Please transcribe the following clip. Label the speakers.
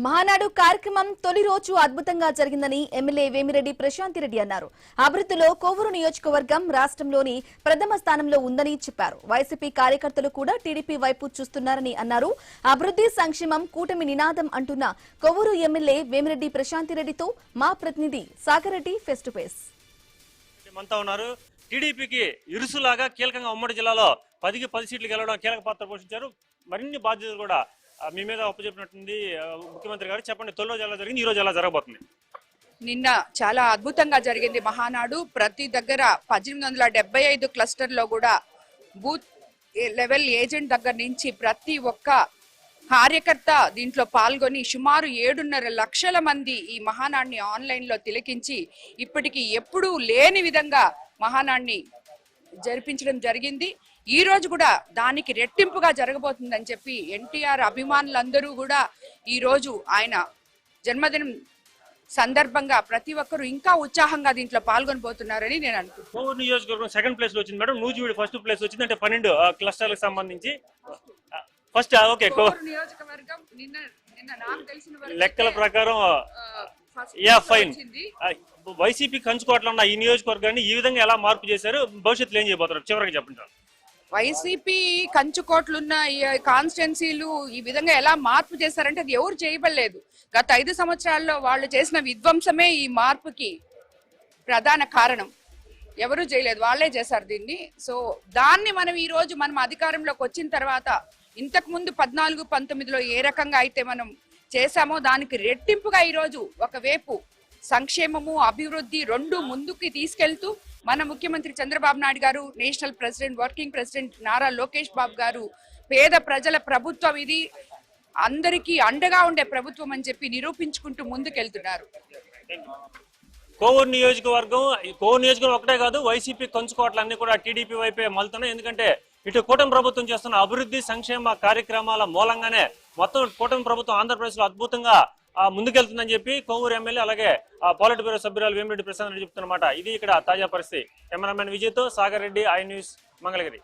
Speaker 1: మహానాడు కార్యక్రమం తొలి రోజు అద్భుతంగా జరిగిందని ఎమ్మెల్యే వేమిరెడ్డి ప్రశాంతిరెడ్డి అన్నారు. అభివృద్ధిలో కొవ్వూరు నియోజకవర్గం రాష్ట్రంలోని ప్రథమ స్థానంలో ఉందని చెప్పారు. వైసీపీ కార్యకర్తలు కూడా టీడీపీ వైపు చూస్తున్నారని అన్నారు. అభివృద్ధి సంక్షేమం కూటమి నినాదం అంటున్న కొవ్వూరు ఎమ్మెల్యే వేమిరెడ్డి ప్రశాంతిరెడ్డితో మా ప్రతినిధి Sagar Reddy face to face.
Speaker 2: టీడీపీకి ఇరుసులాగా కీలకంగా ఉమ్మడి జిల్లాలో 10కి 10 సీట్లు గెలవడం కీలక పాత్ర పోషించారు. మరిన్ని బాధ్యతలు కూడా మీ మీద అప్పచెప్పినట్టుంది ముఖ్యమంత్రి గారు. చెప్పండి, తొలి రోజు ఎలా జరిగింది, ఈ రోజు ఎలా జరగబోతుంది?
Speaker 3: నిన్న చాలా అద్భుతంగా జరిగింది మహానాడు. ప్రతి దగ్గర 1875 క్లస్టర్లో కూడా బూత్ లెవెల్ ఏజెంట్ దగ్గర నుంచి ప్రతి ఒక్క కార్యకర్త దీంట్లో పాల్గొని సుమారు 7.5 లక్షల మంది ఈ మహానాడిని ఆన్లైన్లో తిలకించి ఇప్పటికీ ఎప్పుడూ లేని విధంగా మహానాడిని జరిపించడం జరిగింది. ఈ రోజు కూడా దానికి రెట్టింపుగా జరగబోతుందని చెప్పి ఎన్టీఆర్ అభిమానులందరూ కూడా ఈ రోజు ఆయన జన్మదినం సందర్భంగా ప్రతి ఒక్కరు ఇంకా ఉత్సాహంగా దీంట్లో పాల్గొనబోతున్నారని నేను అనుకుంటున్నాను.
Speaker 2: కొవ్వూరు నియోజకవర్గం సెకండ్ ప్లేస్ లో వచ్చింది మేడం, నూజివీడు ఫస్ట్ ప్లేస్ వచ్చింది. అంటే 12 క్లస్టర్లకు సంబంధించి ఫస్ట్
Speaker 3: నియోజకవర్గం నిన్న నాకు తెలిసిన
Speaker 2: లెక్కల ప్రకారం ఫైన్. వైసీపీ కంచుకోవట్లో ఉన్న ఈ నియోజకవర్గాన్ని ఈ విధంగా ఎలా మార్పు చేశారు, భవిష్యత్తులో ఏం చేయబోతున్నారు చివరికి చెప్పండి.
Speaker 3: వైసీపీ కంచుకోట్లున్న ఈ కాన్స్టిట్యున్సీలు ఈ విధంగా ఎలా మార్పు చేశారంటే అది ఎవరు చేయబడలేదు. గత 5 సంవత్సరాల్లో వాళ్ళు చేసిన విధ్వంసమే ఈ మార్పుకి ప్రధాన కారణం. ఎవరు చేయలేదు, వాళ్లే చేశారు దీన్ని. సో దాన్ని మనం ఈ రోజు మనం అధికారంలోకి వచ్చిన తర్వాత ఇంతకు ముందు 14-19లో ఏ రకంగా అయితే మనం చేశామో దానికి రెట్టింపుగా ఈ రోజు ఒకవైపు సంక్షేమము అభివృద్ధి రెండు ముందుకి తీసుకెళ్తూ మన ముఖ్యమంత్రి చంద్రబాబు నాయుడు గారు, national president, working president Nara Lokesh Babu గారు పేద ప్రజల ప్రభుత్వం, ఇది అందరికీ అండగా ఉండే ప్రభుత్వం అని చెప్పి నిరూపించుకుంటూ ముందుకెళ్తున్నారు.
Speaker 2: కోవూరు నియోజకవర్గం ఒకటే కాదు, వైసీపీ కంచుకోవట్లన్నీ కూడా టీడీపీ వైపే మలుతున్నాయి. ఎందుకంటే ఇటు కూటమి ప్రభుత్వం చేస్తున్న అభివృద్ధి సంక్షేమ కార్యక్రమాల మూలంగానే మొత్తం కూటమి ప్రభుత్వం ఆంధ్రప్రదేశ్ లో అద్భుతంగా ముందుకెళ్తుందని చెప్పి కోవూరు ఎమ్మెల్యే అలాగే పాలిట్ బ్యూరో సభ్యురాలు వేమిరెడ్డి ప్రసాద్ రెడ్డి చెప్తున్నమాట. ఇది ఇక్కడ తాజా పరిస్థితి. కెమెరామెన్ విజయ్తో సాగర్ రెడ్డి, ఐ న్యూస్, మంగళగిరి.